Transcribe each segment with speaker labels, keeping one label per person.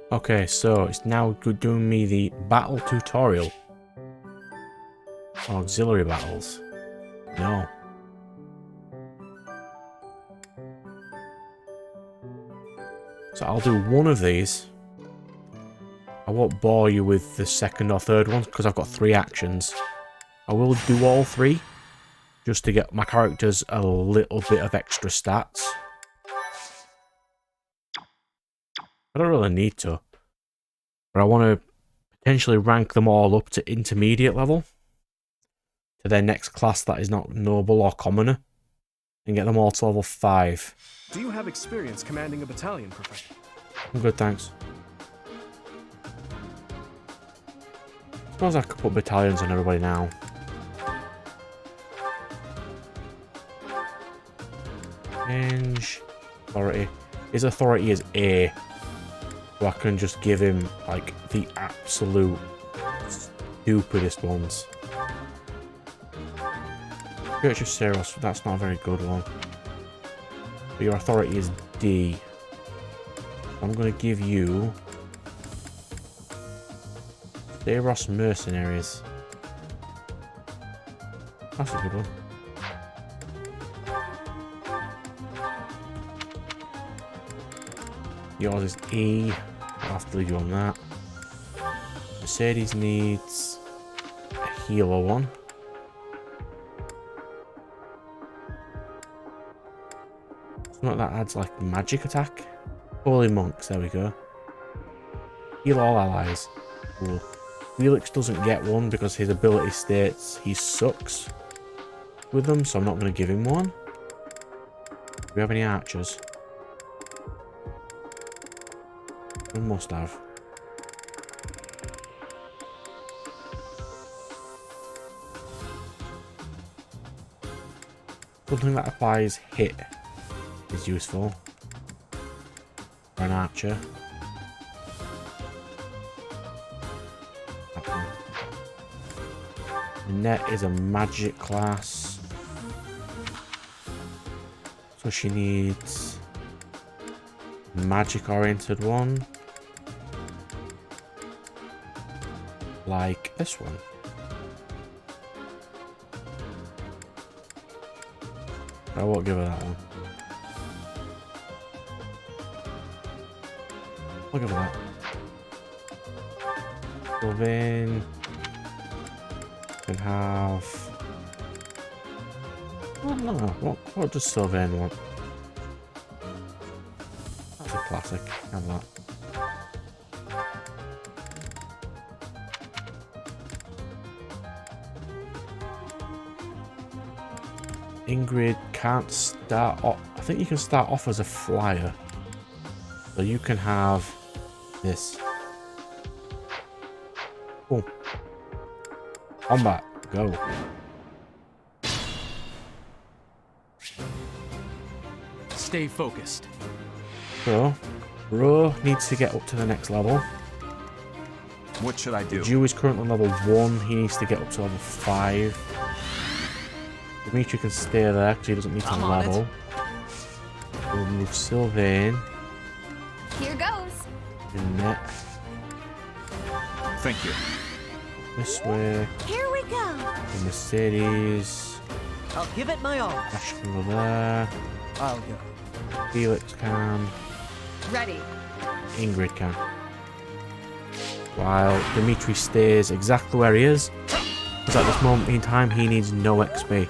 Speaker 1: Okay, so it's now doing me the battle tutorial. Auxiliary battles. No. So I'll do one of these. I won't bore you with the second or third one because I've got 3 actions. I will do all 3 just to get my characters a little bit of extra stats. I don't really need to, but I want to potentially rank them all up to intermediate level to their next class that is not noble or commoner and get them all to level 5.
Speaker 2: Do you have experience commanding a battalion, Professor?
Speaker 1: I'm good, thanks. Suppose I could put battalions on everybody now. Change authority. His authority is A. So I can just give him, like, the absolute stupidest ones. Church of Ceros, that's not a very good one. But your authority is D. I'm going to give you Ceros Mercenaries. That's a good one. Yours is E. I'll have to leave you on that. Mercedes needs a healer one. Something that adds like magic attack. Holy monks, there we go. Heal all allies. Cool. Felix doesn't get one because his ability states he sucks with them, so I'm not going to give him one. Do we have any archers? We must have. Something that applies hit is useful for an archer. That one. Annette is a magic class, so she needs a magic oriented one. Like this one. I won't give her that one. I'll give her that. Sylvain can have... I don't know. What does Sylvain want? That's a classic. Have that. Ingrid can't start off. I think you can start off as a flyer. So you can have this. Cool. Combat. Go.
Speaker 2: Stay focused.
Speaker 1: So, Ro needs to get up to the next level.
Speaker 3: What should I do?
Speaker 1: Jew is currently level 1. He needs to get up to level 5. Dimitri can stay there because he doesn't need to level. We'll move Sylvain.
Speaker 4: Here goes.
Speaker 1: Annette.
Speaker 3: Thank you.
Speaker 1: This way.
Speaker 4: Here we go.
Speaker 1: The Mercedes.
Speaker 5: I'll give it my all.
Speaker 1: Ash can go there.
Speaker 5: I'll go.
Speaker 1: Felix can.
Speaker 4: Ready.
Speaker 1: Ingrid can. While Dimitri stays exactly where he is. Because at this moment in time he needs no XP.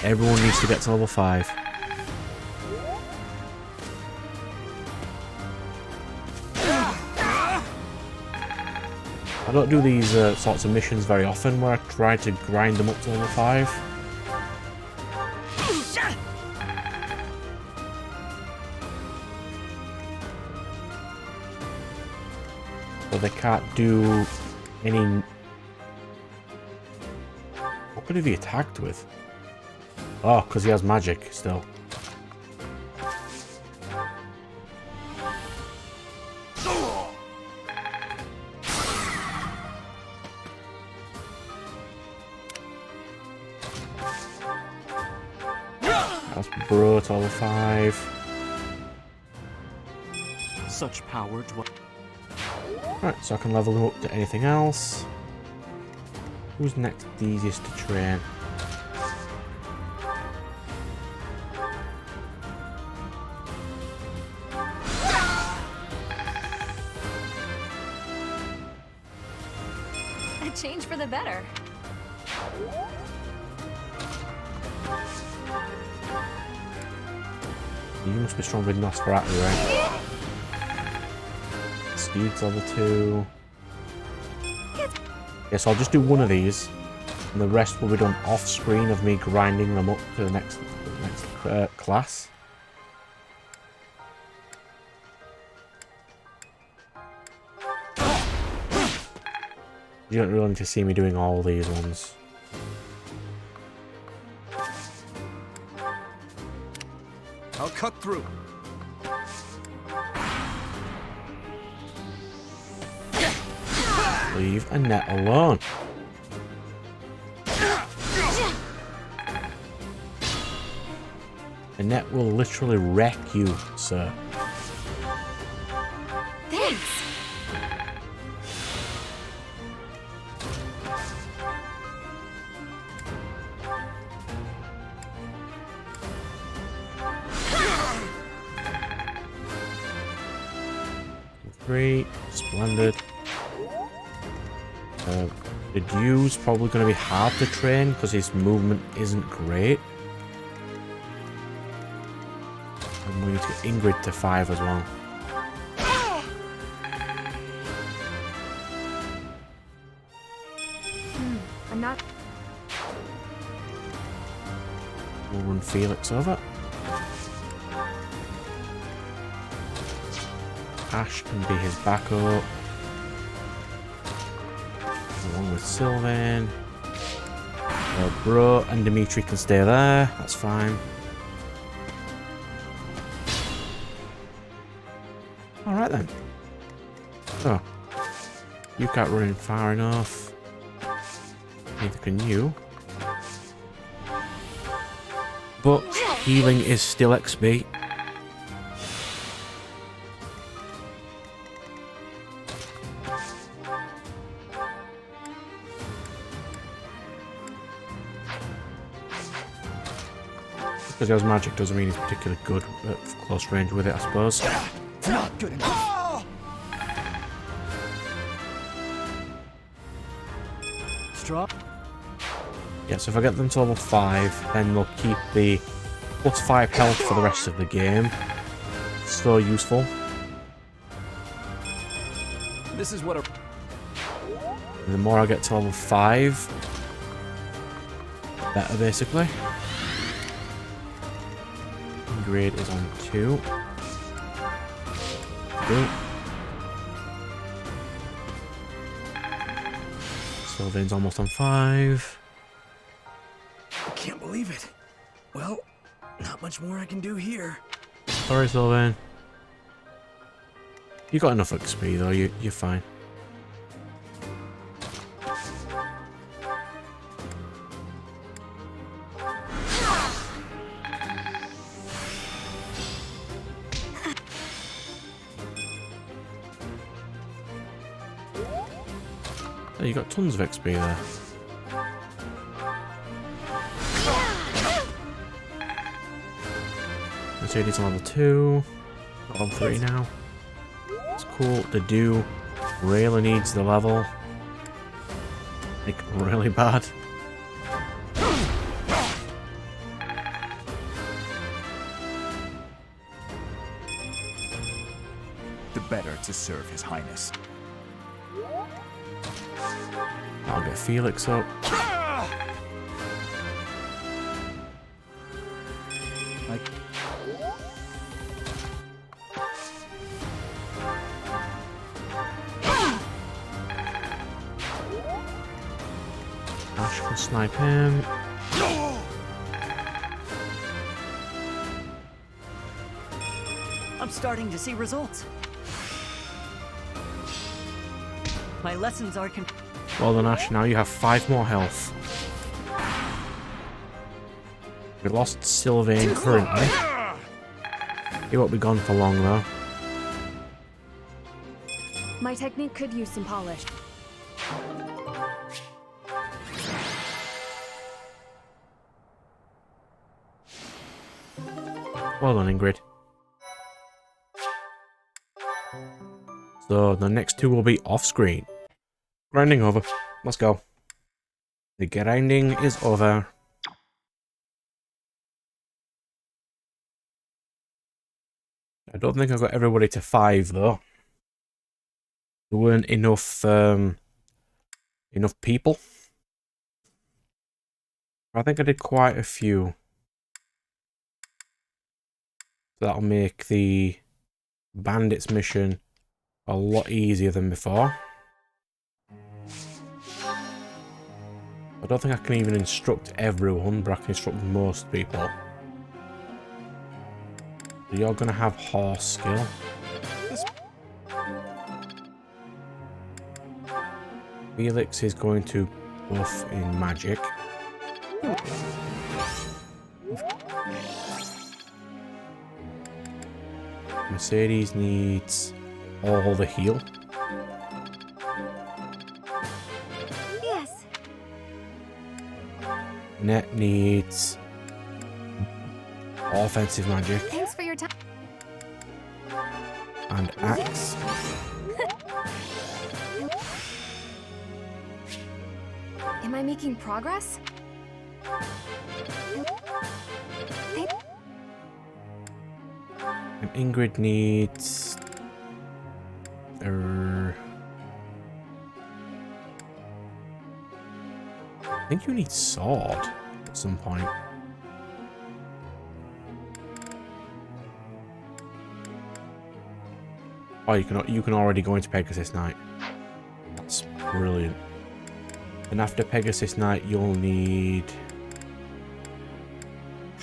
Speaker 1: Everyone needs to get to level 5. I don't do these sorts of missions very often where I try to grind them up to level 5. So they can't do any... What could he be attacked with? Oh, because he has magic still. That's bro to level 5.
Speaker 2: Such power dwell.
Speaker 1: Right, so I can level him up to anything else. Who's next the easiest to train?
Speaker 4: A change for the better.
Speaker 1: You must be strong with Nosferatu, right? Speed's level 2. Yes, I'll just do one of these, and the rest will be done off screen of me grinding them up to the next class. You don't really need to see me doing all these ones.
Speaker 3: I'll cut through.
Speaker 1: Leave Annette alone. Annette will literally wreck you, sir.
Speaker 4: Thanks.
Speaker 1: Great, splendid. The Dew's probably going to be hard to train because his movement isn't great. And we need to get Ingrid to 5 as well.
Speaker 4: I'm not.
Speaker 1: We'll run Felix over. Ash can be his backup. Along with Sylvain. Bro and Dimitri can stay there. That's fine. Alright then. So, you can't run in far enough. Neither can you. But healing is still XP. Because he has magic doesn't mean he's particularly good at close range with it, I suppose.
Speaker 3: Not good enough.
Speaker 2: Straw.
Speaker 1: Yeah, so if I get them to level 5, then they'll keep the +5 health for the rest of the game. So useful.
Speaker 2: This is what a.
Speaker 1: And the more I get to level 5, the better, basically. Grade is on 2. Good. Sylvain's almost on 5.
Speaker 2: I can't believe it. Well, not much more I can do here.
Speaker 1: Sorry, Sylvain. You got enough XP though, you're fine. Oh, you got tons of XP there. Mercedes on level 2. Level 3 now. It's cool. The Dew really needs the level. Like, really bad.
Speaker 3: The better to serve His Highness.
Speaker 1: I'll get Felix up. Ash can snipe him.
Speaker 5: I'm starting to see results. My lessons are
Speaker 1: Well done, Ash. Now you have 5 more health. We lost Sylvain currently. He won't be gone for long though.
Speaker 4: My technique could use some polish.
Speaker 1: Well done, Ingrid. So the next two will be off screen. Grinding over. Let's go. The grinding is over. I don't think I got everybody to 5 though. There weren't enough people. I think I did quite a few. So that'll make the bandits mission a lot easier than before. I don't think I can even instruct everyone, but I can instruct most people. So you're going to have horse skill. Felix is going to buff in magic. Mercedes needs all the heal.
Speaker 4: Yes.
Speaker 1: Net needs offensive magic.
Speaker 4: Thanks for your time.
Speaker 1: And axe.
Speaker 4: Am I making progress?
Speaker 1: And Ingrid needs... I think you need sword at some point. Oh, you can already go into Pegasus Night. That's brilliant. And after Pegasus Night, you'll need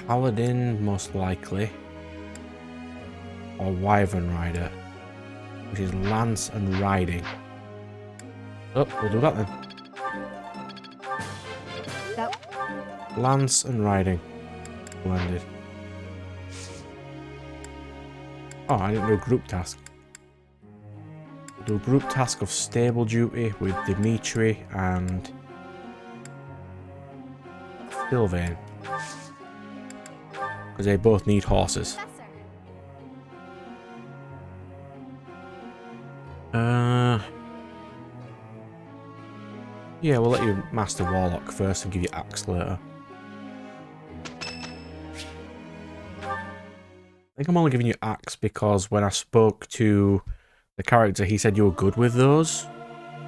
Speaker 1: Paladin, most likely, or Wyvern Rider, which is Lance and Riding. Oh, we'll do that then. Lance and Riding blended. Oh, I didn't do a group task. Do a group task of stable duty with Dimitri and Sylvain, because they both need horses. Yeah, we'll let you master Warlock first and give you axe later. I think I'm only giving you axe because when I spoke to the character, he said you were good with those.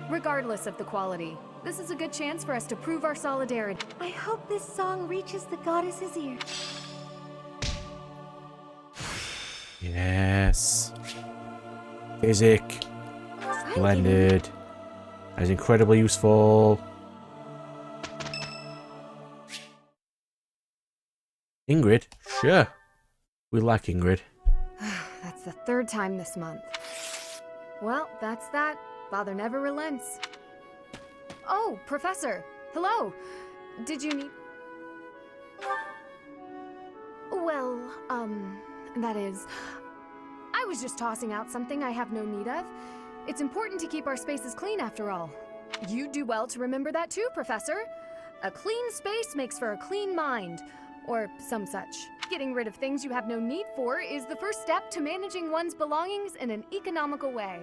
Speaker 4: Regardless of the quality, this is a good chance for us to prove our solidarity.
Speaker 6: I hope this song reaches the goddess's ear.
Speaker 1: Yes. Physic. Splendid. That is incredibly useful. Ingrid? Sure. We like Ingrid.
Speaker 4: That's the 3rd time this month. Well, that's that. Father never relents. Oh, Professor. Hello. Did you need... Well, that is... I was just tossing out something I have no need of. It's important to keep our spaces clean, after all. You'd do well to remember that too, Professor. A clean space makes for a clean mind, or some such. Getting rid of things you have no need for is the first step to managing one's belongings in an economical way.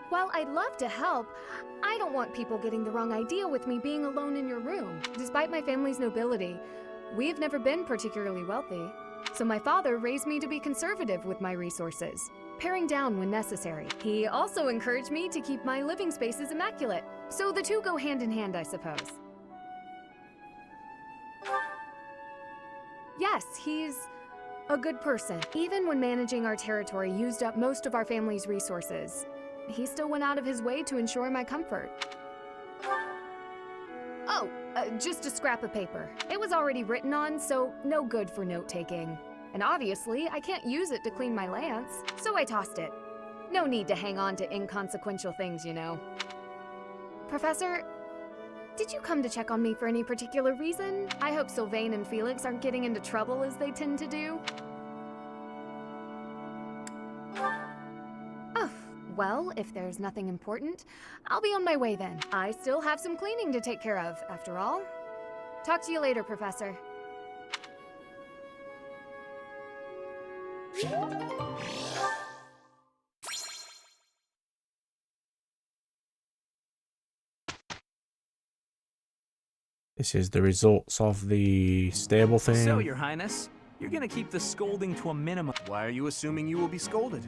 Speaker 4: While I'd love to help, I don't want people getting the wrong idea with me being alone in your room. Despite my family's nobility, we've never been particularly wealthy. So my father raised me to be conservative with my resources, paring down when necessary. He also encouraged me to keep my living spaces immaculate. So the two go hand in hand, I suppose. Yes, he's a good person. Even when managing our territory used up most of our family's resources, he still went out of his way to ensure my comfort. Oh, just a scrap of paper. It was already written on, so no good for note-taking. And obviously, I can't use it to clean my lance, so I tossed it. No need to hang on to inconsequential things, you know. Professor, did you come to check on me for any particular reason? I hope Sylvain and Felix aren't getting into trouble as they tend to do. Well, if there's nothing important, I'll be on my way then. I still have some cleaning to take care of, after all. Talk to you later, Professor.
Speaker 1: This is the results of the stable thing.
Speaker 7: So, Your Highness, you're gonna keep the scolding to a minimum.
Speaker 2: Why are you assuming you will be scolded?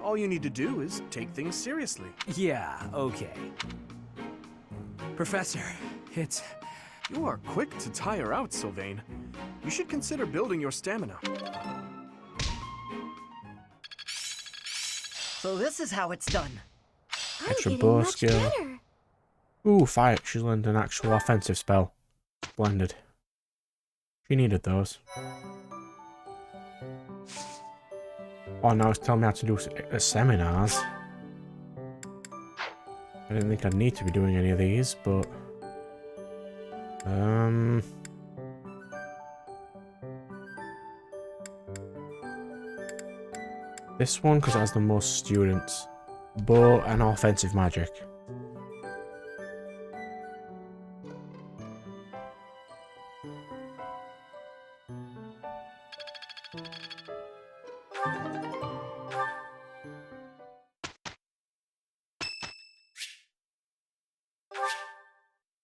Speaker 2: All you need to do is take things seriously.
Speaker 7: Yeah, okay. Professor, it's...
Speaker 2: You are quick to tire out, Sylvain. You should consider building your stamina.
Speaker 5: So this is how it's done.
Speaker 6: I'm
Speaker 1: Extra
Speaker 6: getting
Speaker 1: bow
Speaker 6: much
Speaker 1: skill.
Speaker 6: better.
Speaker 1: Ooh, fight. She's learned an actual offensive spell. Splendid. She needed those. Oh, now it's telling me how to do seminars. I didn't think I'd need to be doing any of these, but... This one, because it has the most students. Bow and offensive magic.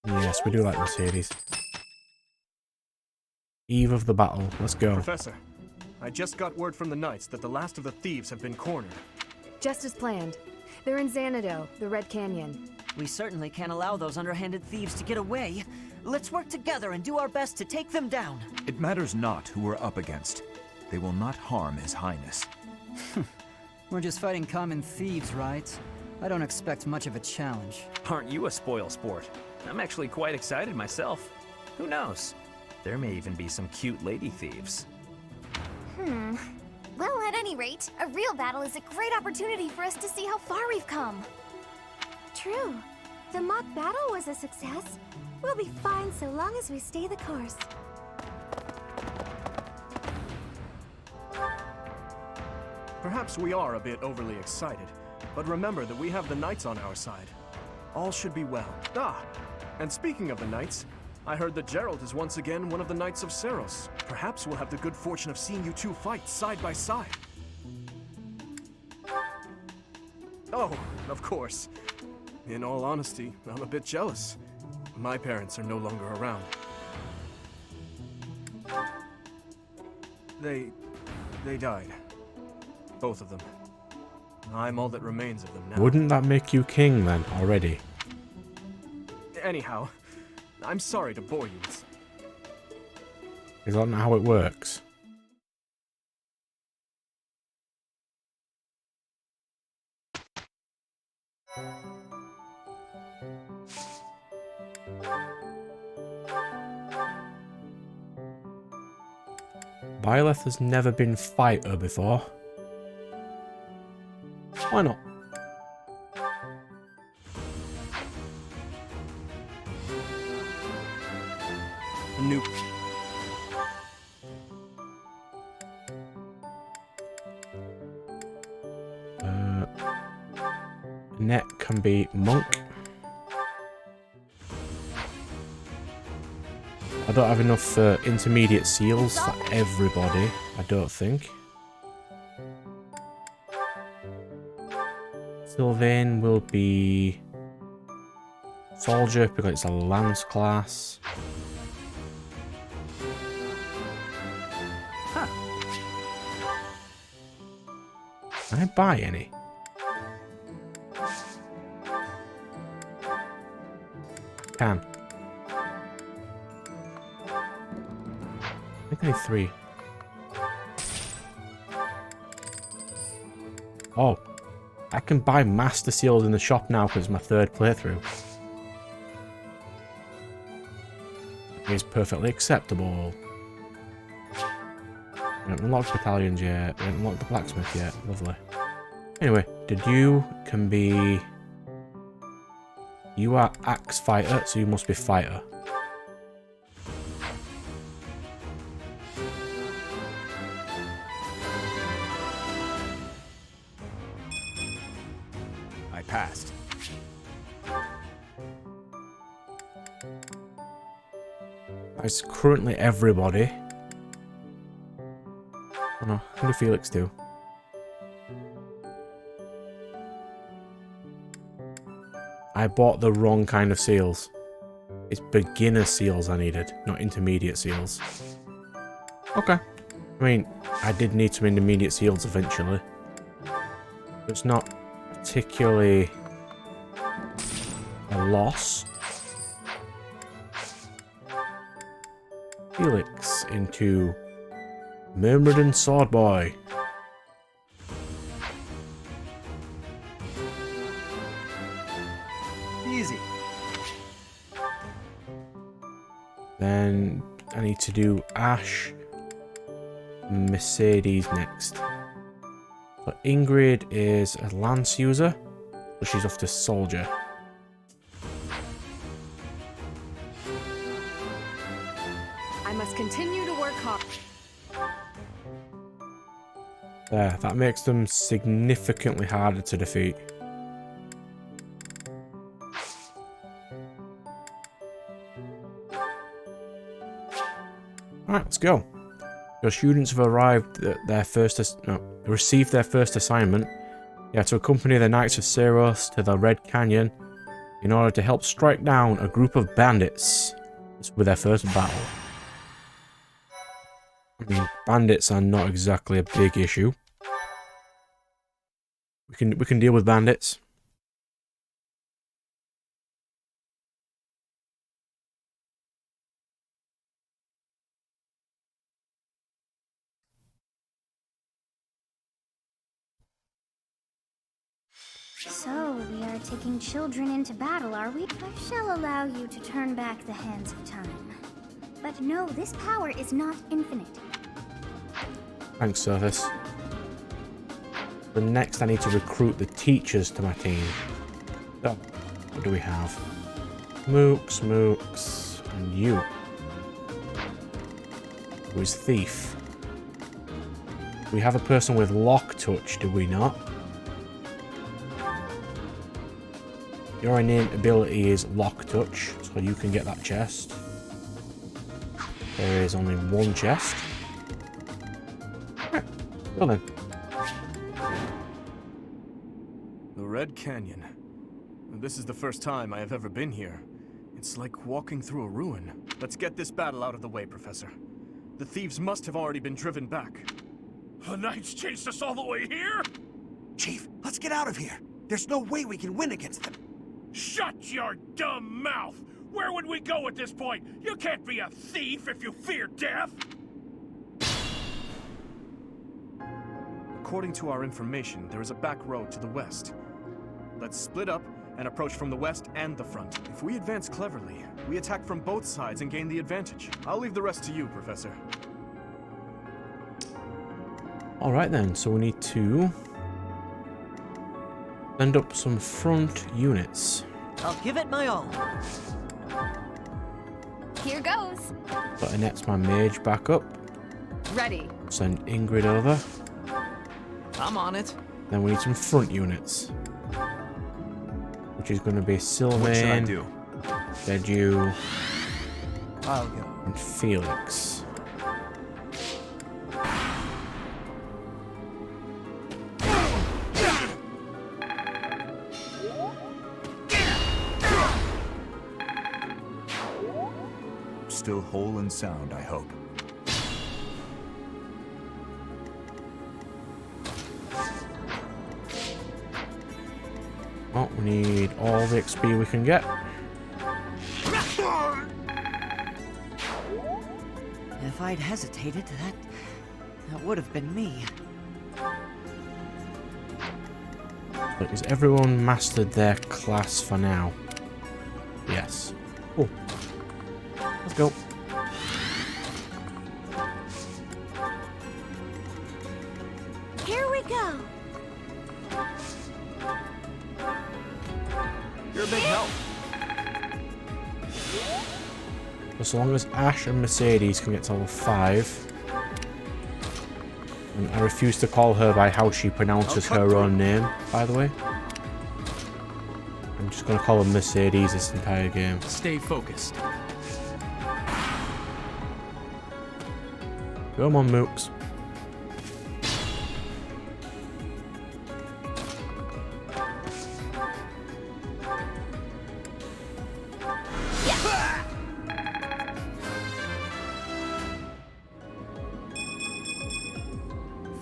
Speaker 1: Yes, we do like Mercedes. Eve of the battle. Let's go.
Speaker 2: Professor, I just got word from the Knights that the last of the thieves have been cornered.
Speaker 4: Just as planned. They're in Xanadu, the Red Canyon.
Speaker 5: We certainly can't allow those underhanded thieves to get away. Let's work together and do our best to take them down.
Speaker 3: It matters not who we're up against. They will not harm His Highness.
Speaker 8: We're just fighting common thieves, right? I don't expect much of a challenge.
Speaker 7: Aren't you a spoil sport? I'm actually quite excited myself. Who knows? There may even be some cute lady thieves.
Speaker 6: Well, at any rate, a real battle is a great opportunity for us to see how far we've come. True. The mock battle was a success. We'll be fine so long as we stay the course.
Speaker 2: Perhaps we are a bit overly excited, but remember that we have the Knights on our side. All should be well. Ah, and speaking of the Knights, I heard that Gerald is once again one of the Knights of Seros. Perhaps we'll have the good fortune of seeing you two fight side by side. Oh, of course. In all honesty, I'm a bit jealous. My parents are no longer around. They died. Both of them. I'm all that remains of them now.
Speaker 1: Wouldn't that make you king then, already?
Speaker 2: Anyhow, I'm sorry to bore you with...
Speaker 1: Is that not how it works? Byleth has never been fighter before. Why not?
Speaker 2: A new...
Speaker 1: Net can be monk. I don't have enough intermediate seals for everybody, I don't think. Sylvain will be soldier because it's a lance class. Can I buy any? Can. I think I need 3. Oh. I can buy master seals in the shop now because it's my 3rd playthrough. It is perfectly acceptable. We haven't unlocked battalions yet. We haven't unlocked the blacksmith yet. Lovely. Anyway, you can be... You are axe fighter, so you must be fighter.
Speaker 3: past.
Speaker 1: It's currently everybody. Oh no, how do Felix do? I bought the wrong kind of seals. It's beginner seals I needed, not intermediate seals. Okay. I mean, I did need some intermediate seals eventually. It's not particularly a loss. Felix into Myrmidon Sword Boy.
Speaker 5: Easy.
Speaker 1: Then I need to do Ash, Mercedes next. So Ingrid is a lance user, so she's off to soldier.
Speaker 4: I must continue to work hard.
Speaker 1: There, that makes them significantly harder to defeat. Alright, let's go. Your students have arrived at their received their first assignment. They are to accompany the Knights of Ceros to the Red Canyon in order to help strike down a group of bandits. This will be their first battle. I mean, bandits are not exactly a big issue. We can deal with bandits.
Speaker 6: So, we are taking children into battle, are we? I shall allow you to turn back the hands of time. But no, this power is not infinite.
Speaker 1: Thanks, Surface. But next I need to recruit the teachers to my team. So, what do we have? Mooks, and you. Who is Thief? We have a person with Lock Touch, do we not? Your innate ability is Lock Touch, so you can get that chest. There is only one chest. Right, well then.
Speaker 2: The Red Canyon. This is the first time I have ever been here. It's like walking through a ruin. Let's get this battle out of the way, Professor. The thieves must have already been driven back.
Speaker 9: The Knights chased us all the way here?
Speaker 10: Chief, let's get out of here. There's no way we can win against them.
Speaker 9: Shut your dumb mouth! Where would we go at this point? You can't be a thief if you fear death!
Speaker 2: According to our information, there is a back road to the west. Let's split up and approach from the west and the front. If we advance cleverly, we attack from both sides and gain the advantage. I'll leave the rest to you, Professor.
Speaker 1: Alright then, so we need to send up some front units.
Speaker 5: I'll give it my all.
Speaker 4: Here goes.
Speaker 1: Put Annette's my mage back up.
Speaker 4: Ready.
Speaker 1: Send Ingrid over.
Speaker 7: I'm on it.
Speaker 1: Then we need some front units. Which is going to be
Speaker 3: What should I
Speaker 1: Sylvain,
Speaker 3: do?
Speaker 1: Deju,
Speaker 8: I'll go.
Speaker 1: and Felix.
Speaker 3: Still whole and sound, I hope.
Speaker 1: Oh, we need all the XP we can get.
Speaker 5: If I'd hesitated, that would have been me.
Speaker 1: But has everyone mastered their class for now? Yes. Cool. Let's go.
Speaker 6: Here we go.
Speaker 2: You're a big help.
Speaker 1: As long as Ash and Mercedes can get to level 5. And I refuse to call her by how she pronounces her own name, by the way. I'm just gonna call him Mercedes this entire game.
Speaker 7: Stay focused.
Speaker 1: Come on, Mooks.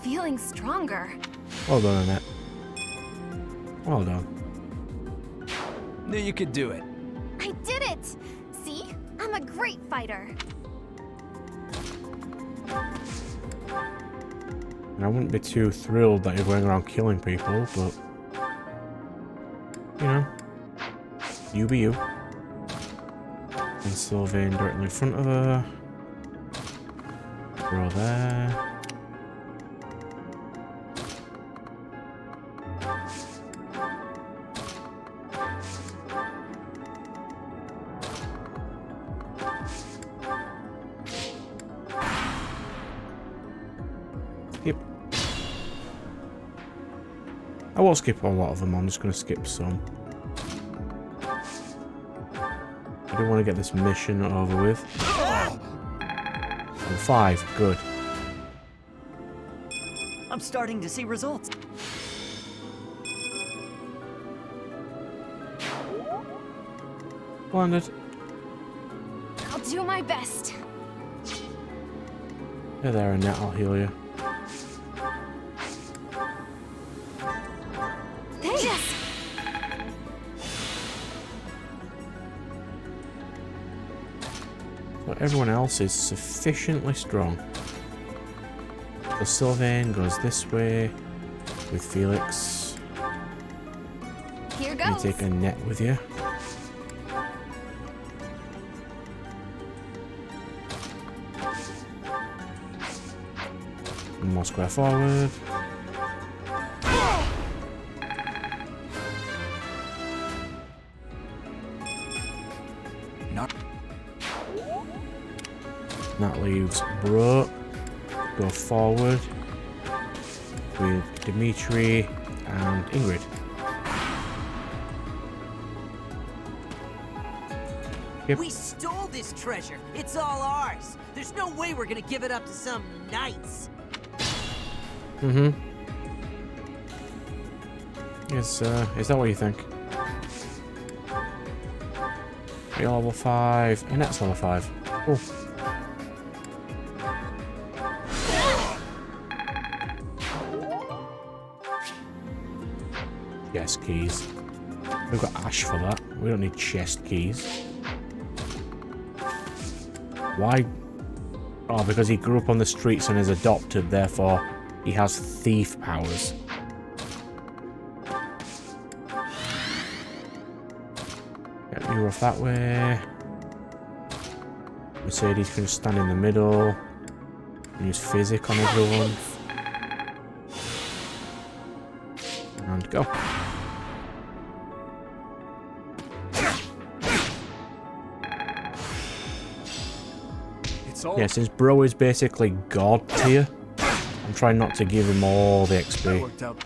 Speaker 4: Feeling stronger.
Speaker 1: Well done, Annette. Well done.
Speaker 7: Knew you could do it.
Speaker 6: I did it! See? I'm a great fighter.
Speaker 1: And I wouldn't be too thrilled that you're going around killing people, but you know, you be you. And Sylvain directly in front of her. Throw there. Skip. I won't skip a lot of them, I'm just going to skip some. I do want to get this mission over with. And 5, good.
Speaker 5: I'm starting to see results.
Speaker 1: Landed.
Speaker 6: I'll do my best.
Speaker 1: Hey there, Annette, I'll heal you.
Speaker 6: Yes!
Speaker 1: So everyone else is sufficiently strong. So Sylvain goes this way with Felix.
Speaker 6: Here
Speaker 1: You
Speaker 6: goes.
Speaker 1: take Annette with you. One more square forward.
Speaker 3: Not
Speaker 1: That leaves Bro. Go forward with Dimitri and Ingrid. Yep.
Speaker 11: We stole this treasure. It's all ours. There's no way we're gonna give it up to some knights.
Speaker 1: Mm-hmm. Is that what you think? You're level 5, and that's level 5. Cool. Yes, keys. We've got Ash for that. We don't need chest keys. Why? Oh, because he grew up on the streets and is adopted, therefore he has thief powers. Get you off that way. Mercedes can just stand in the middle and use physic on everyone. And go.
Speaker 2: It's all
Speaker 1: Yeah, since Bro is basically God tier, I'm trying not to give him all the
Speaker 2: that
Speaker 1: XP.
Speaker 2: worked out.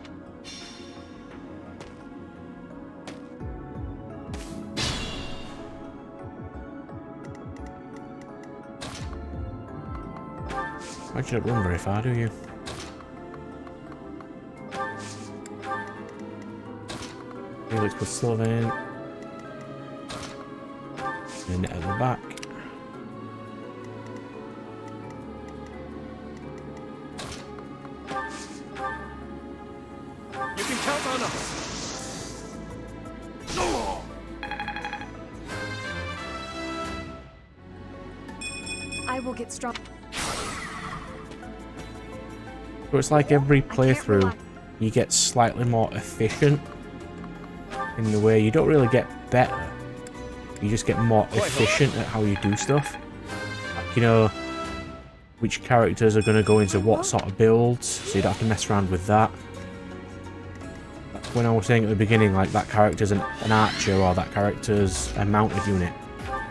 Speaker 1: Why you don't run very far, do you? Felix with Sylvain. And at the back.
Speaker 2: You can count on us.
Speaker 4: I will get strong.
Speaker 1: So it's like every
Speaker 4: can't
Speaker 1: playthrough,
Speaker 4: rely-
Speaker 1: you get slightly more efficient in the way you don't really get better. You just get more efficient at how you do stuff. Like, you know, which characters are going to go into what sort of builds, so you don't have to mess around with that. Like when I was saying at the beginning, like that character's an archer or that character's a mounted unit,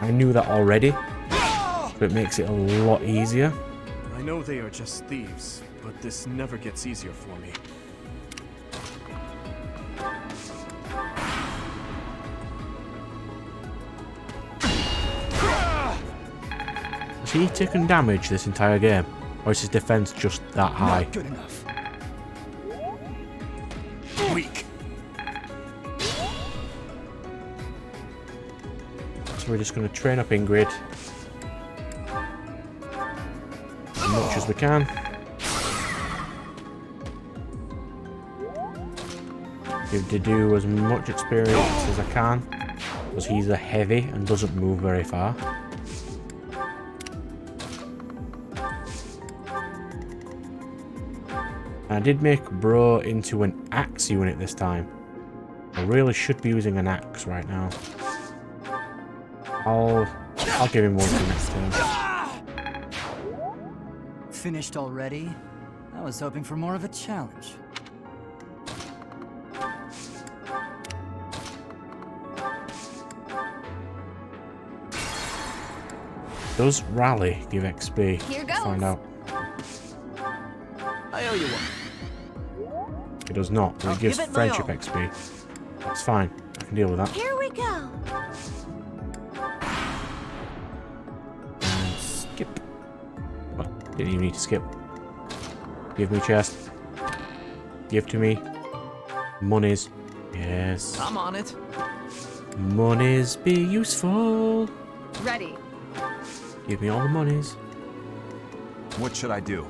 Speaker 1: I knew that already, so it makes it a lot easier.
Speaker 2: I know they are just thieves, but this never gets easier for me.
Speaker 1: Has he taken damage this entire game? Or is his defense just that high?
Speaker 10: Not good enough. Weak.
Speaker 1: So we're just going to train up Ingrid as much as we can. To do as much experience as I can, because he's a heavy and doesn't move very far. I did make Bro into an axe unit this time. I really should be using an axe right now. I'll give him one for next turn.
Speaker 8: Finished already? I was hoping for more of a challenge.
Speaker 1: Does rally give XP?
Speaker 6: Here
Speaker 1: Let's find
Speaker 6: goes.
Speaker 1: out.
Speaker 11: I owe you one.
Speaker 1: It does not, but
Speaker 11: I'll
Speaker 1: it gives
Speaker 11: give it my
Speaker 1: friendship
Speaker 11: all.
Speaker 1: XP. That's fine. I can deal with that.
Speaker 6: Here we go.
Speaker 1: And skip. Well, didn't even need to skip. Give me chest. Give to me. Monies. Yes.
Speaker 11: I'm on it.
Speaker 1: Monies be useful.
Speaker 4: Ready.
Speaker 1: Give me all the monies.
Speaker 3: What should I do?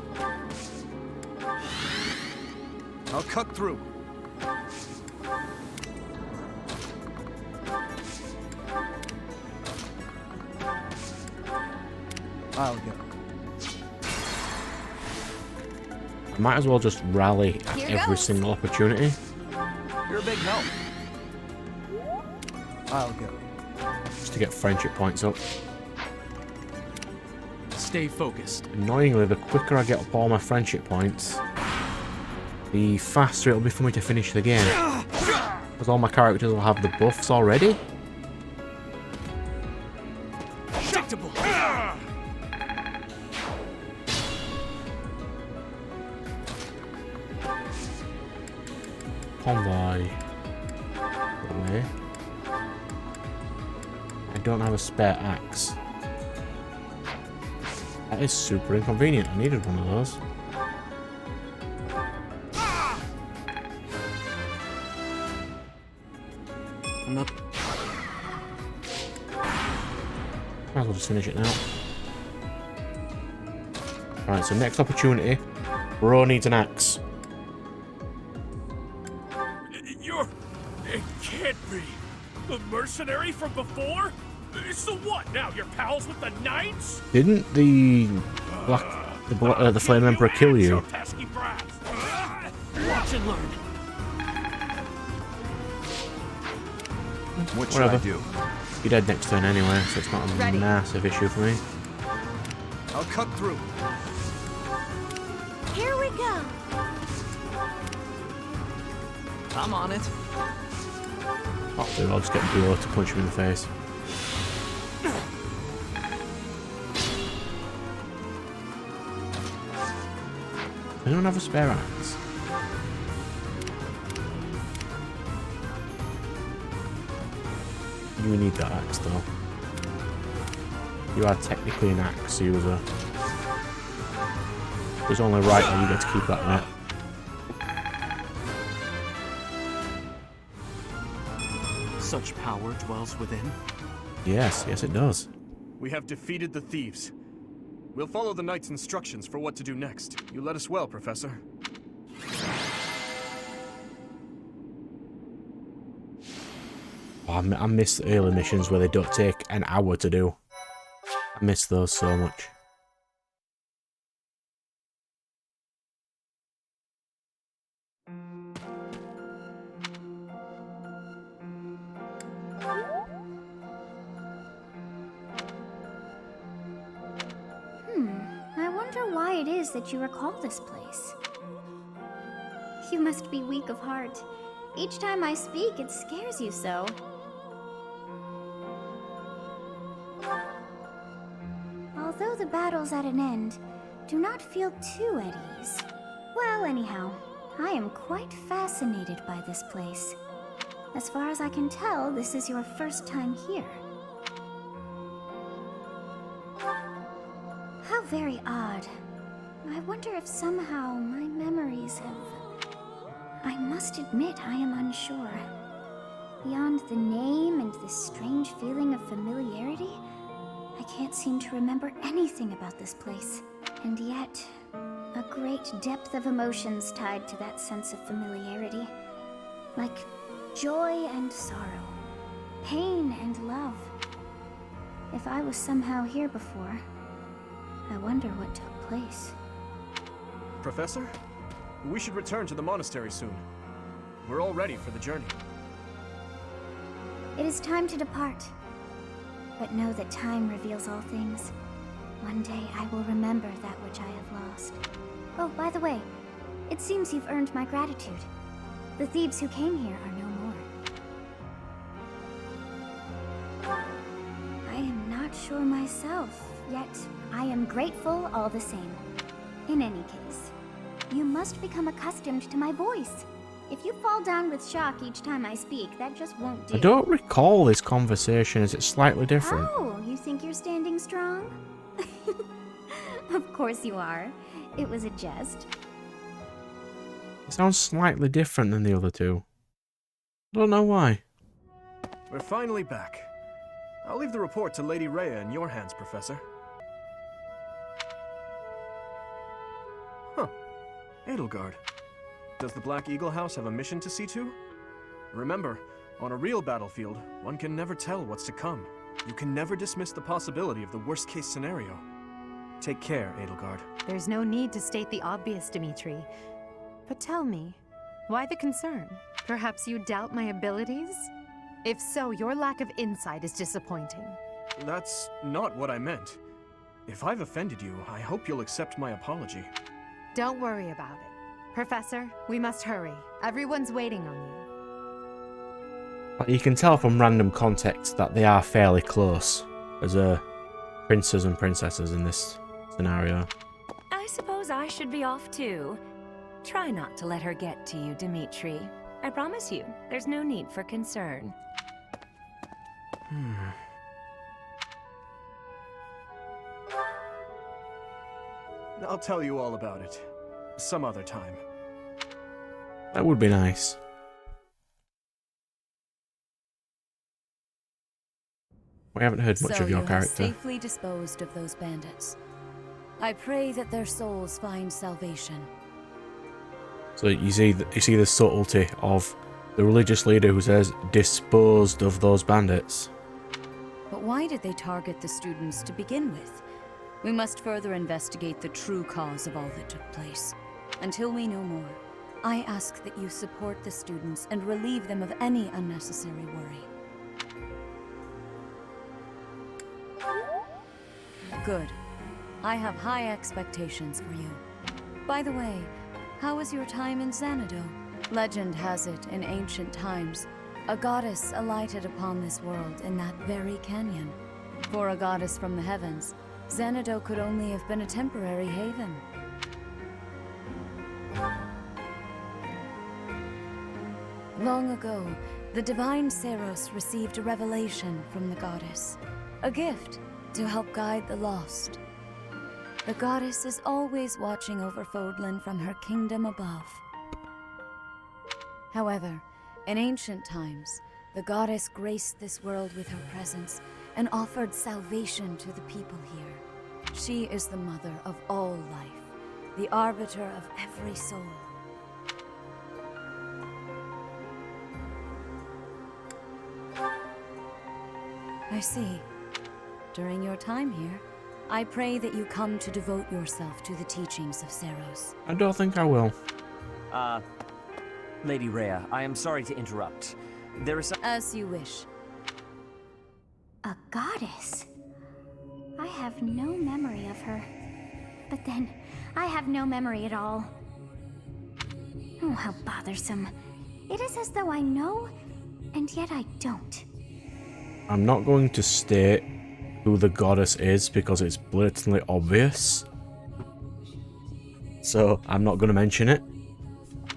Speaker 2: I'll cut through.
Speaker 8: I'll go.
Speaker 1: I might as well just rally at
Speaker 6: Here
Speaker 1: every
Speaker 6: goes.
Speaker 1: single opportunity.
Speaker 11: You're a big help.
Speaker 8: I'll go.
Speaker 1: Just to get friendship points up.
Speaker 12: Stay focused.
Speaker 1: Annoyingly, the quicker I get up all my friendship points, the faster it'll be for me to finish the game. Because all my characters will have the buffs already.
Speaker 12: Predictable.
Speaker 1: Convoy. Away. I don't have a spare axe. That is super inconvenient. I needed one of those.
Speaker 12: I'm not.
Speaker 1: Might as well just finish it now. Right, so next opportunity. Bro needs an axe.
Speaker 9: You're... It can't be. The mercenary from before? So what, now you're pals with the Knights?
Speaker 1: Didn't the the Flame Emperor kill you?
Speaker 9: Answer, pesky brats. Watch and learn.
Speaker 3: What should
Speaker 1: Whatever.
Speaker 3: I do?
Speaker 1: You're dead next turn anyway, so it's not a
Speaker 4: Ready.
Speaker 1: massive issue for me.
Speaker 2: I'll cut through.
Speaker 6: Here we go.
Speaker 11: I'm on it.
Speaker 1: I'll just get Bro to punch him in the face. Anyone have a spare axe? You need that axe though. You are technically an axe user. It's only right that you get to keep that net.
Speaker 12: Such power dwells within.
Speaker 1: Yes, yes it does.
Speaker 2: We have defeated the thieves. We'll follow the knight's instructions for what to do next. You led us well, Professor.
Speaker 1: Oh, I miss the early missions where they don't take an hour to do. I miss those so much.
Speaker 6: I wonder why it is that you recall this place. You must be weak of heart. Each time I speak, it scares you so. Although the battle's at an end, do not feel too at ease. Well, anyhow, I am quite fascinated by this place. As far as I can tell, this is your first time here. very odd. I wonder if somehow my memories have... I must admit I am unsure. Beyond the name and this strange feeling of familiarity, I can't seem to remember anything about this place. And yet, a great depth of emotions tied to that sense of familiarity. Like joy and sorrow, pain and love. If I was somehow here before, I wonder what took place.
Speaker 2: Professor, we should return to the monastery soon. We're all ready for the journey.
Speaker 6: It is time to depart. But know that time reveals all things. One day I will remember that which I have lost. Oh, by the way, it seems you've earned my gratitude. The thieves who came here are no more. I am not sure myself, yet I am grateful all the same. In any case, you must become accustomed to my voice. If you fall down with shock each time I speak, that just won't do.
Speaker 1: I don't recall this conversation. Is it slightly different?
Speaker 6: Oh, you think you're standing strong? Of course you are. It was a jest.
Speaker 1: It sounds slightly different than the other two. I don't know why.
Speaker 2: We're finally back. I'll leave the report to Lady Rhea in your hands, Professor. Huh. Edelgard. Does the Black Eagle House have a mission to see to? Remember, on a real battlefield, one can never tell what's to come. You can never dismiss the possibility of the worst-case scenario. Take care, Edelgard.
Speaker 13: There's no need to state the obvious, Dimitri. But tell me, why the concern? Perhaps you doubt my abilities? If so, your lack of insight is disappointing.
Speaker 2: That's not what I meant. If I've offended you, I hope you'll accept my apology.
Speaker 13: Don't worry about it. Professor, we must hurry. Everyone's waiting on you.
Speaker 1: You can tell from random context that they are fairly close as princes and princesses in this scenario.
Speaker 14: I suppose I should be off too. Try not to let her get to you, Dimitri. I promise you, there's no need for concern.
Speaker 2: I'll tell you all about it. Some other time.
Speaker 1: That would be nice. We haven't heard much of your character.
Speaker 15: You have safely disposed of those bandits. I pray that their souls find salvation.
Speaker 1: So you see the subtlety of the religious leader who says, disposed of those bandits.
Speaker 15: But why did they target the students to begin with? We must further investigate the true cause of all that took place. Until we know more, I ask that you support the students and relieve them of any unnecessary worry. Good. I have high expectations for you. By the way, how was your time in Xanadu? Legend has it, in ancient times, a goddess alighted upon this world in that very canyon. For a goddess from the heavens, Xanadu could only have been a temporary haven. Long ago, the divine Seiros received a revelation from the goddess, a gift to help guide the lost. The goddess is always watching over Fodlan from her kingdom above. However, in ancient times, the goddess graced this world with her presence and offered salvation to the people here. She is the mother of all life, the arbiter of every soul. I see. During your time here, I pray that you come to devote yourself to the teachings of Seiros.
Speaker 1: I don't think I will.
Speaker 7: Lady Rhea, I am sorry to interrupt. There is
Speaker 15: As you wish.
Speaker 6: A goddess? I have no memory of her. But then, I have no memory at all. Oh, how bothersome. It is as though I know, and yet I don't.
Speaker 1: I'm not going to state who the goddess is because it's blatantly obvious. So I'm not going to mention it.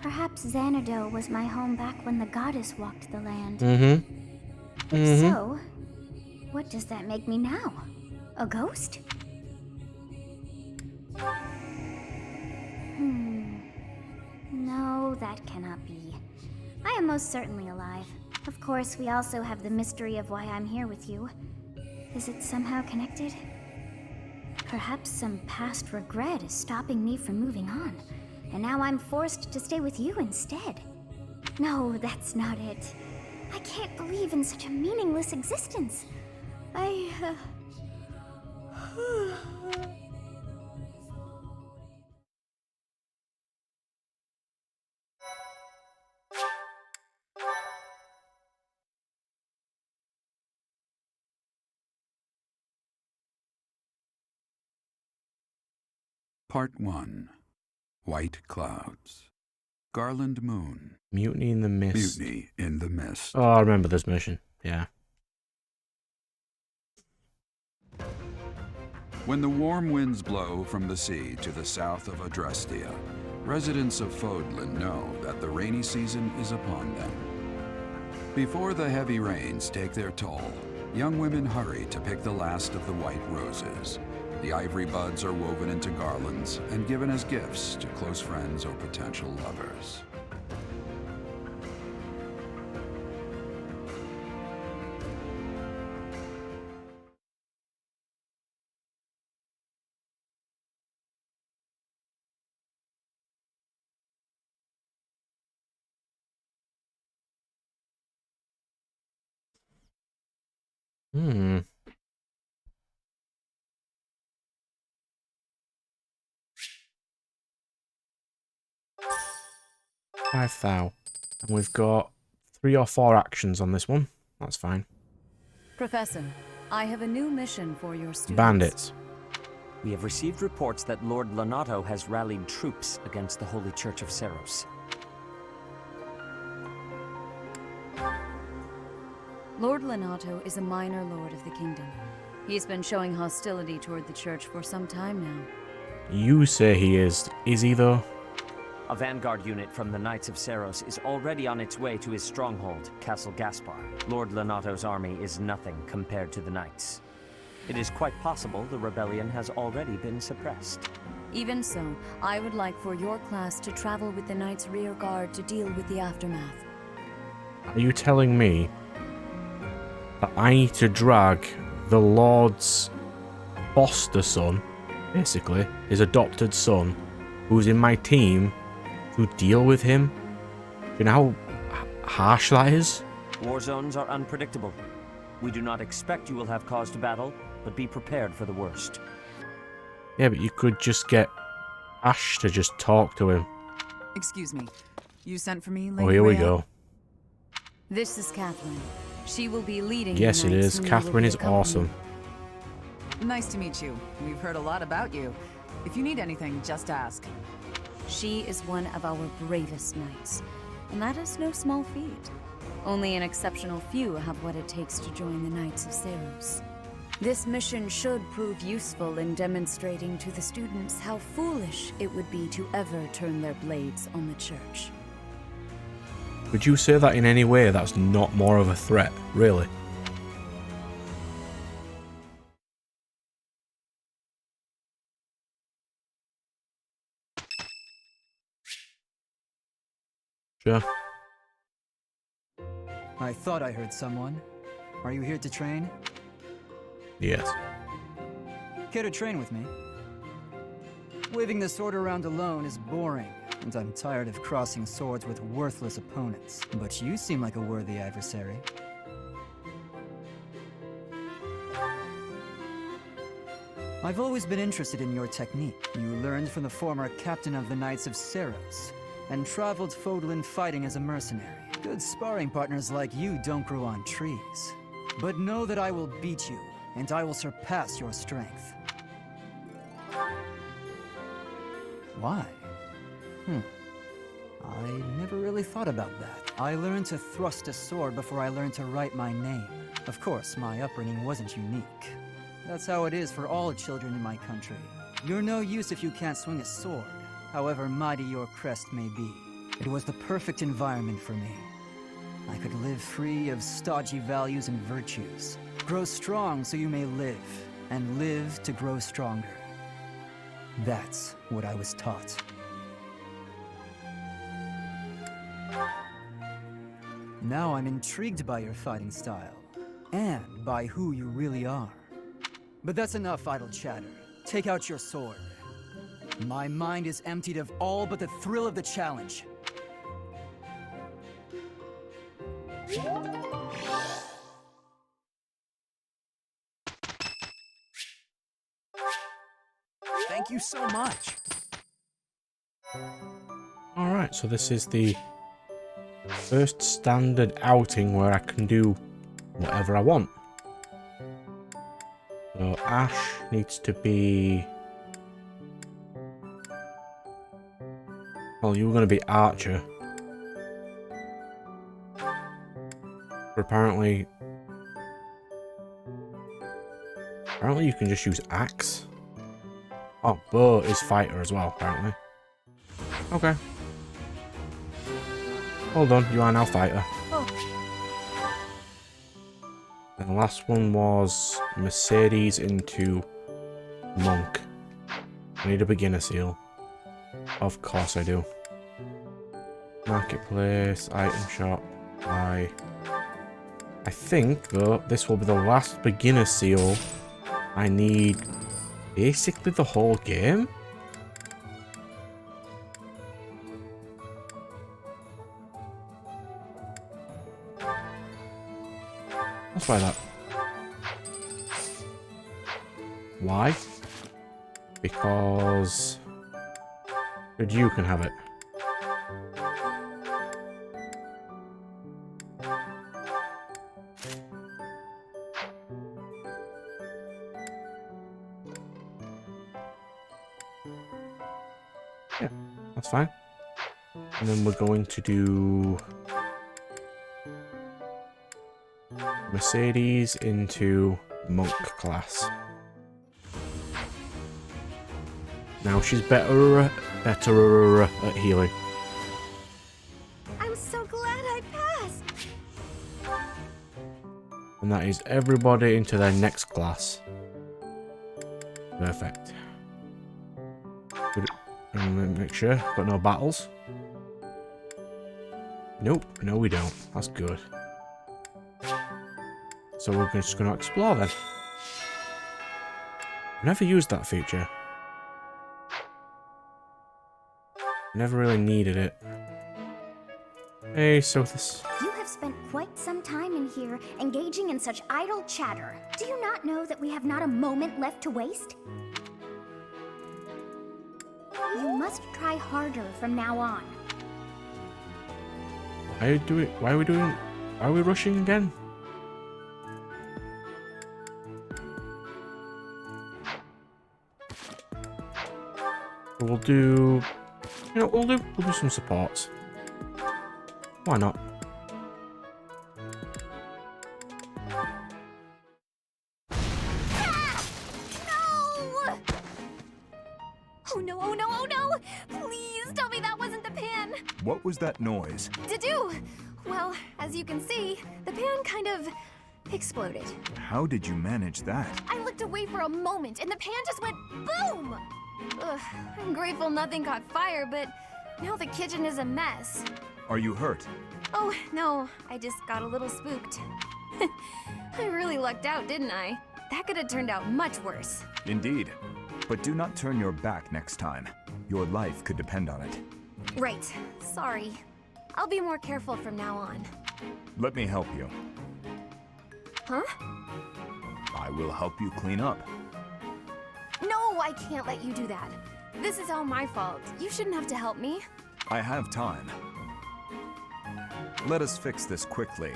Speaker 6: Perhaps Xanadu was my home back when the goddess walked the land.
Speaker 1: Mm-hmm.
Speaker 6: So, what does that make me now? A ghost? No, that cannot be. I am most certainly alive. Of course, we also have the mystery of why I'm here with you. Is it somehow connected? Perhaps some past regret is stopping me from moving on, and now I'm forced to stay with you instead. No, that's not it. I can't believe in such a meaningless existence.
Speaker 16: Part 1. White Clouds. Garland Moon.
Speaker 1: Mutiny in the Mist.
Speaker 16: Mutiny in the Mist.
Speaker 1: Oh, I remember this mission. Yeah.
Speaker 16: When the warm winds blow from the sea to the south of Adrestia, residents of Fodlan know that the rainy season is upon them. Before the heavy rains take their toll, young women hurry to pick the last of the white roses. The ivory buds are woven into garlands and given as gifts to close friends or potential lovers.
Speaker 1: Hmm. 5,000. And we've got 3 or 4 actions on this one. That's fine.
Speaker 15: Professor, I have a new mission for your students.
Speaker 1: Bandits.
Speaker 17: We have received reports that Lord Lonato has rallied troops against the Holy Church of Seros.
Speaker 15: Lord Lonato is a minor lord of the kingdom. He's been showing hostility toward the church for some time now.
Speaker 1: You say he is. Is he though?
Speaker 17: A vanguard unit from the Knights of Seros is already on its way to his stronghold, Castle Gaspar. Lord Lonato's army is nothing compared to the Knights. It is quite possible the rebellion has already been suppressed.
Speaker 15: Even so, I would like for your class to travel with the Knights' rear guard to deal with the aftermath.
Speaker 1: Are you telling me that I need to drag the Lord's foster son, basically, his adopted son, who's in my team, to deal with him? Do you know how harsh that is?
Speaker 17: War zones are unpredictable. We do not expect you will have cause to battle, but be prepared for the worst.
Speaker 1: Yeah, but you could just get Ash to just talk to him.
Speaker 18: Excuse me. You sent for me, Lady
Speaker 1: Oh, here we
Speaker 18: Rhea?
Speaker 1: go.
Speaker 15: This is Catherine. She will be leading
Speaker 1: Yes,
Speaker 15: the
Speaker 1: it
Speaker 15: Knights
Speaker 1: is.
Speaker 15: whom you
Speaker 1: Catherine
Speaker 15: will be
Speaker 1: is
Speaker 15: accompanying.
Speaker 1: awesome.
Speaker 18: Nice to meet you. We've heard a lot about you. If you need anything, just ask.
Speaker 15: She is one of our bravest knights, and that is no small feat. Only an exceptional few have what it takes to join the Knights of Seros. This mission should prove useful in demonstrating to the students how foolish it would be to ever turn their blades on the church.
Speaker 1: Would you say that in any way that's not more of a threat, really? Sure.
Speaker 8: I thought I heard someone. Are you here to train?
Speaker 1: Yes.
Speaker 8: Care to train with me? Waving the sword around alone is boring, and I'm tired of crossing swords with worthless opponents. But you seem like a worthy adversary. I've always been interested in your technique. You learned from the former captain of the Knights of Seros, and traveled Fodlan fighting as a mercenary. Good sparring partners like you don't grow on trees. But know that I will beat you, and I will surpass your strength. Why? I never really thought about that. I learned to thrust a sword before I learned to write my name. Of course, my upbringing wasn't unique. That's how it is for all children in my country. You're no use if you can't swing a sword, however mighty your crest may be. It was the perfect environment for me. I could live free of stodgy values and virtues. Grow strong so you may live, and live to grow stronger. That's what I was taught. Now I'm intrigued by your fighting style, and by who you really are. But that's enough idle chatter. Take out your sword. My mind is emptied of all but the thrill of the challenge.
Speaker 3: Thank you so much.
Speaker 1: Alright, so this is the first standard outing where I can do whatever I want. So Ash needs to be... Well, you were going to be Archer. But apparently you can just use Axe. Oh, Bo is Fighter as well, apparently. Okay. Hold on, you are now Fighter. And the last one was Mercedes into Monk. I need a beginner seal. Of course I do. Marketplace, item shop, buy. I think, though, this will be the last beginner seal I need basically the whole game. Let's try that. Why? Because you can have it. Yeah, that's fine. And then we're going to do Mercedes into Monk class. Now she's better at healing.
Speaker 4: I'm so glad I passed.
Speaker 1: And that is everybody into their next class. Perfect. And make sure, got no battles. Nope, no we don't. That's good. So we're just going to explore then. Never used that feature. Never really needed it. Hey, so this...
Speaker 6: You have spent quite some time in here, engaging in such idle chatter. Do you not know that we have not a moment left to waste? You must try harder from now on.
Speaker 1: Why are we rushing again? We'll do... You know, we'll do some supports. Why not?
Speaker 4: Oh no, oh no, oh no! Please tell me that wasn't the pan!
Speaker 3: What was that noise?
Speaker 4: Well, as you can see, the pan kind of exploded.
Speaker 3: How did you manage that?
Speaker 4: I looked away for a moment and the pan just went boom! Ugh, I'm grateful nothing caught fire, but now the kitchen is a mess.
Speaker 3: Are you hurt?
Speaker 4: Oh, no, I just got a little spooked. I really lucked out, didn't I? That could have turned out much worse.
Speaker 3: Indeed. But do not turn your back next time. Your life could depend on it.
Speaker 4: Right. Sorry. I'll be more careful from now on.
Speaker 3: Let me help you.
Speaker 4: Huh?
Speaker 3: I will help you clean up.
Speaker 4: No, I can't let you do that. This is all my fault. You shouldn't have to help me.
Speaker 3: I have time. Let us fix this quickly.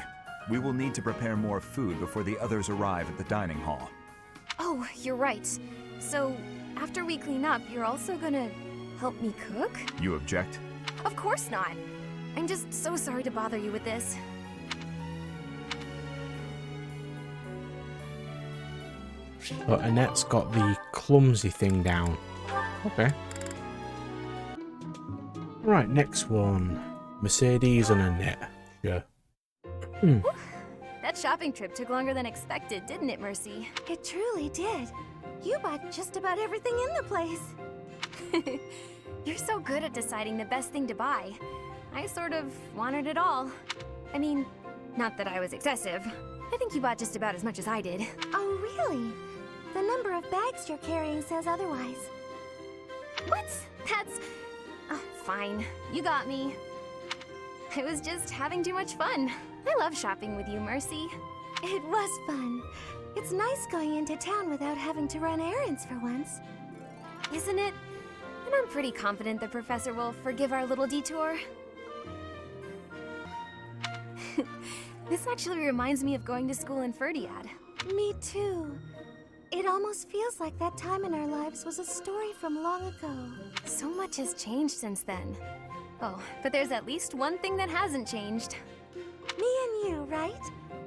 Speaker 3: We will need to prepare more food before the others arrive at the dining hall.
Speaker 4: Oh, you're right. So, after we clean up, you're also gonna help me cook?
Speaker 3: You object?
Speaker 4: Of course not. I'm just so sorry to bother you with this.
Speaker 1: But Annette's got the clumsy thing down. Okay. Right, next one. Mercedes and Annette. Yeah.
Speaker 4: That shopping trip took longer than expected, didn't it, Mercy? It truly did. You bought just about everything in the place. You're so good at deciding the best thing to buy.
Speaker 19: I sort of wanted it all. I mean, not that I was excessive. I think you bought just about as much as I did.
Speaker 6: Oh, really? The number of bags you're carrying says otherwise.
Speaker 19: What? That's... Oh, fine. You got me. I was just having too much fun. I love shopping with you, Mercy.
Speaker 6: It was fun. It's nice going into town without having to run errands for once.
Speaker 19: Isn't it? And I'm pretty confident the professor will forgive our little detour. This actually reminds me of going to school in Ferdiad.
Speaker 6: Me too. It almost feels like that time in our lives was a story from long ago.
Speaker 19: So much has changed since then. Oh, but there's at least one thing that hasn't changed.
Speaker 6: Me and you, right?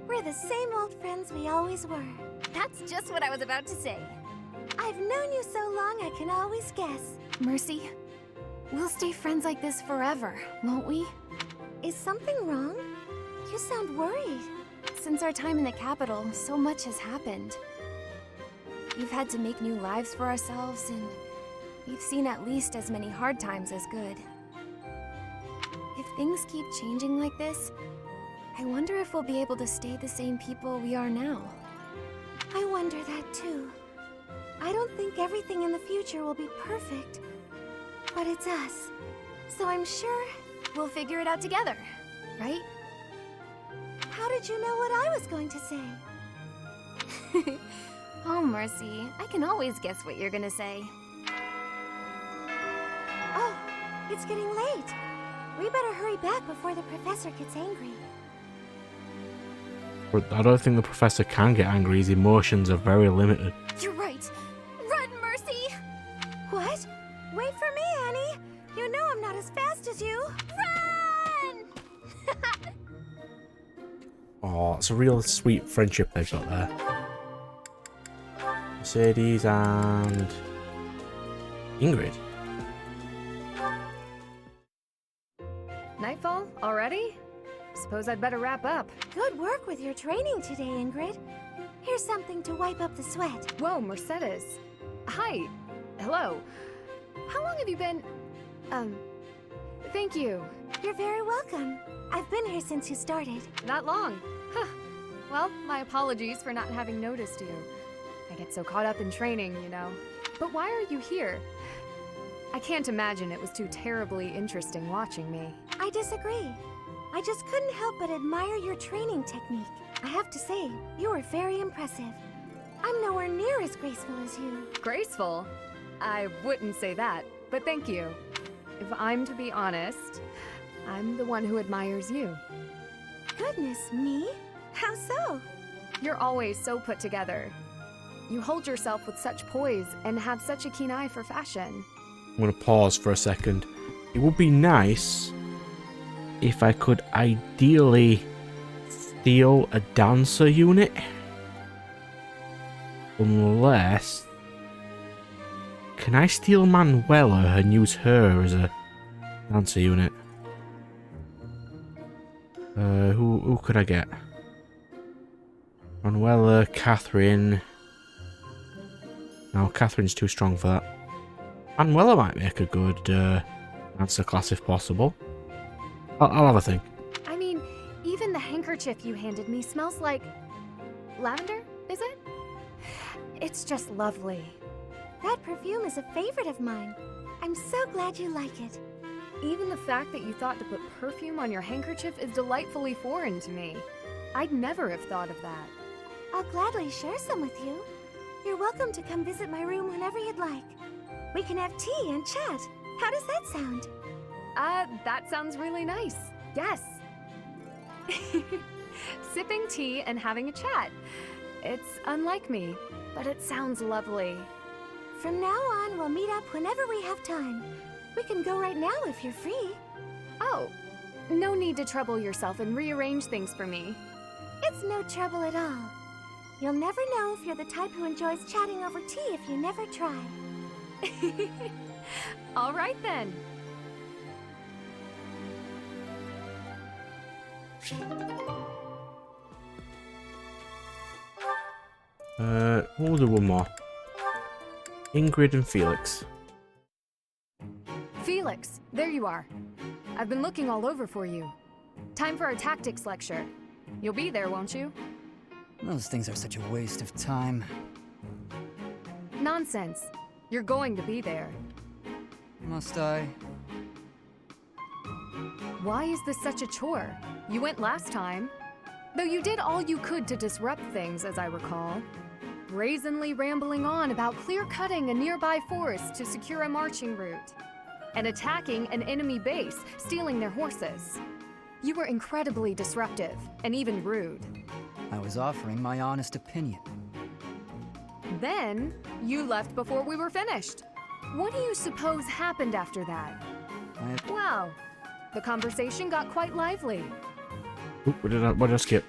Speaker 6: We're the same old friends we always were.
Speaker 19: That's just what I was about to say.
Speaker 6: I've known you so long I can always guess.
Speaker 19: Mercy, we'll stay friends like this forever, won't we?
Speaker 6: Is something wrong? You sound worried.
Speaker 19: Since our time in the capital, so much has happened. We've had to make new lives for ourselves, and we've seen at least as many hard times as good. If things keep changing like this, I wonder if we'll be able to stay the same people we are now.
Speaker 6: I wonder that too. I don't think everything in the future will be perfect, but it's us. So I'm sure
Speaker 19: we'll figure it out together, right?
Speaker 6: How did you know what I was going to say?
Speaker 19: Oh, Mercy, I can always guess what you're gonna say.
Speaker 6: Oh, it's getting late. We better hurry back before the professor gets angry.
Speaker 1: I don't think the professor can get angry. His emotions are very limited.
Speaker 19: You're right. Run, Mercy!
Speaker 6: What? Wait for me, Annie. You know I'm not as fast as you.
Speaker 19: Run!
Speaker 1: Oh, it's a real sweet friendship they've got there. Mercedes and Ingrid.
Speaker 4: Nightfall? Already? Suppose I'd better wrap up.
Speaker 6: Good work with your training today, Ingrid. Here's something to wipe up the sweat.
Speaker 4: Whoa, Mercedes. Hi. Hello. How long have you been... Thank you.
Speaker 6: You're very welcome. I've been here since you started.
Speaker 4: That long? Huh. Well, my apologies for not having noticed you. I get so caught up in training, you know. But why are you here? I can't imagine it was too terribly interesting watching me.
Speaker 6: I disagree. I just couldn't help but admire your training technique. I have to say, you were very impressive. I'm nowhere near as graceful as you.
Speaker 4: Graceful? I wouldn't say that, but thank you. If I'm to be honest, I'm the one who admires you.
Speaker 6: Goodness me? How so?
Speaker 4: You're always so put together. You hold yourself with such poise and have such a keen eye for fashion.
Speaker 1: I'm going to pause for a second. It would be nice if I could ideally steal a dancer unit. Unless... Can I steal Manuela and use her as a dancer unit? Who could I get? Manuela, Catherine... No, Catherine's too strong for that. Manuela might make a good dancer class if possible. I'll have a think.
Speaker 4: I mean, even the handkerchief you handed me smells like... lavender, is it? It's just lovely.
Speaker 6: That perfume is a favorite of mine. I'm so glad you like it.
Speaker 4: Even the fact that you thought to put perfume on your handkerchief is delightfully foreign to me. I'd never have thought of that.
Speaker 6: I'll gladly share some with you. You're welcome to come visit my room whenever you'd like. We can have tea and chat. How does that sound?
Speaker 4: That sounds really nice. Yes. Sipping tea and having a chat. It's unlike me, but it sounds lovely.
Speaker 6: From now on, we'll meet up whenever we have time. We can go right now if you're free.
Speaker 4: Oh, no need to trouble yourself and rearrange things for me.
Speaker 6: It's no trouble at all. You'll never know if you're the type who enjoys chatting over tea if you never try.
Speaker 4: All right then.
Speaker 1: We'll do one more. Ingrid and Felix.
Speaker 4: Felix, there you are. I've been looking all over for you. Time for a tactics lecture. You'll be there, won't you?
Speaker 8: Those things are such a waste of time.
Speaker 4: Nonsense. You're going to be there.
Speaker 8: Must I?
Speaker 4: Why is this such a chore? You went last time. Though you did all you could to disrupt things, as I recall. Brazenly rambling on about clear-cutting a nearby forest to secure a marching route. And attacking an enemy base, stealing their horses. You were incredibly disruptive, and even rude.
Speaker 8: I was offering my honest opinion.
Speaker 4: Then, you left before we were finished. What do you suppose happened after that? Well, the conversation got quite lively.
Speaker 1: Oop, what did I skip?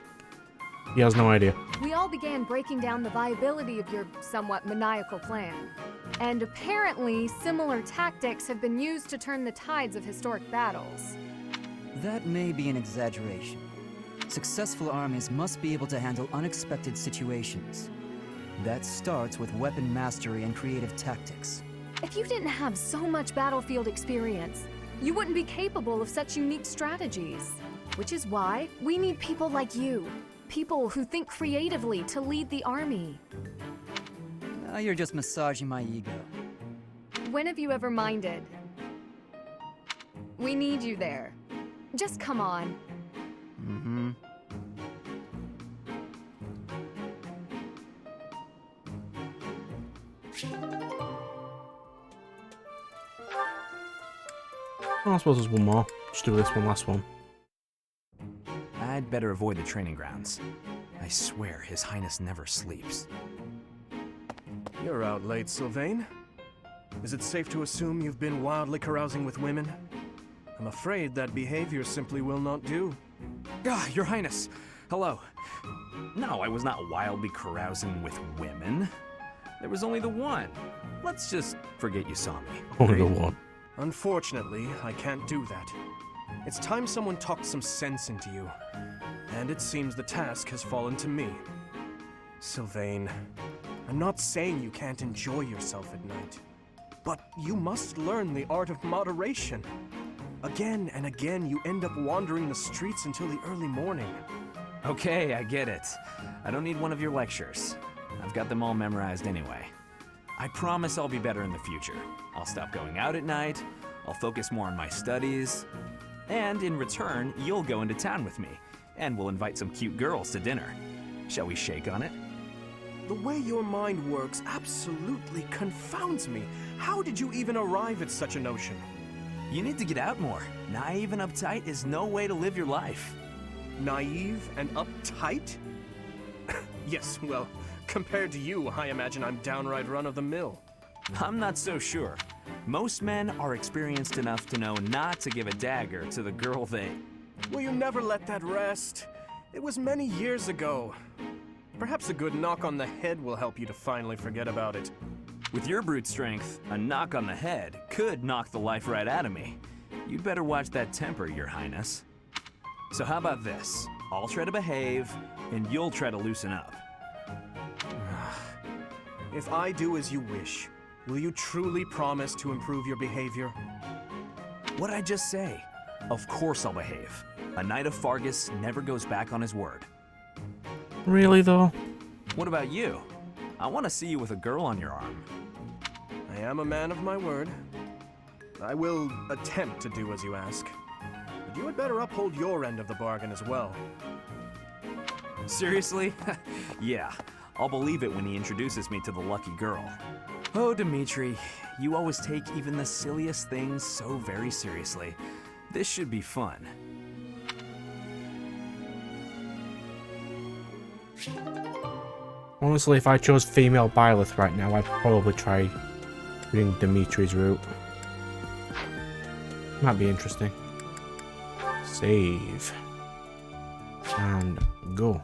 Speaker 1: He has no idea.
Speaker 4: We all began breaking down the viability of your somewhat maniacal plan. And apparently, similar tactics have been used to turn the tides of historic battles.
Speaker 8: That may be an exaggeration. Successful armies must be able to handle unexpected situations. That starts with weapon mastery and creative tactics.
Speaker 4: If you didn't have so much battlefield experience, you wouldn't be capable of such unique strategies. Which is why we need people like you. People who think creatively to lead the army.
Speaker 8: Now you're just massaging my ego.
Speaker 4: When have you ever minded? We need you there. Just come on.
Speaker 8: Mm-hmm.
Speaker 1: Oh, I suppose there's one more. Just do this one last one.
Speaker 7: I'd better avoid the training grounds. I swear His Highness never sleeps.
Speaker 2: You're out late, Sylvain. Is it safe to assume you've been wildly carousing with women? I'm afraid that behavior simply will not do.
Speaker 7: Ah, Your Highness! Hello. No, I was not wildly carousing with women. There was only the one. Let's just forget you saw me.
Speaker 1: Only the one.
Speaker 2: Unfortunately, I can't do that. It's time someone talked some sense into you. And it seems the task has fallen to me. Sylvain, I'm not saying you can't enjoy yourself at night. But you must learn the art of moderation. Again and again, you end up wandering the streets until the early morning.
Speaker 7: Okay, I get it. I don't need one of your lectures. I've got them all memorized anyway. I promise I'll be better in the future. I'll stop going out at night, I'll focus more on my studies, and in return, you'll go into town with me, and we'll invite some cute girls to dinner. Shall we shake on it?
Speaker 2: The way your mind works absolutely confounds me. How did you even arrive at such a notion?
Speaker 7: You need to get out more. Naive and uptight is no way to live your life.
Speaker 2: Naive and uptight? Yes, well, compared to you, I imagine I'm downright run-of-the-mill.
Speaker 7: I'm not so sure. Most men are experienced enough to know not to give a dagger to the girl they...
Speaker 2: Will you never let that rest? It was many years ago. Perhaps a good knock on the head will help you to finally forget about it.
Speaker 7: With your brute strength, a knock on the head could knock the life right out of me. You'd better watch that temper, Your Highness. So how about this? I'll try to behave, and you'll try to loosen up.
Speaker 2: If I do as you wish, will you truly promise to improve your behavior?
Speaker 7: What'd I just say? Of course I'll behave. A Knight of Fargus never goes back on his word.
Speaker 1: Really, though?
Speaker 7: What about you? I want to see you with a girl on your arm.
Speaker 2: I am a man of my word. I will attempt to do as you ask. But you had better uphold your end of the bargain as well.
Speaker 7: Seriously? Yeah, I'll believe it when he introduces me to the lucky girl. Oh, Dimitri, you always take even the silliest things so very seriously. This should be fun.
Speaker 1: Honestly, if I chose female Byleth right now, I'd probably try doing Dimitri's route. Might be interesting. Save. And go.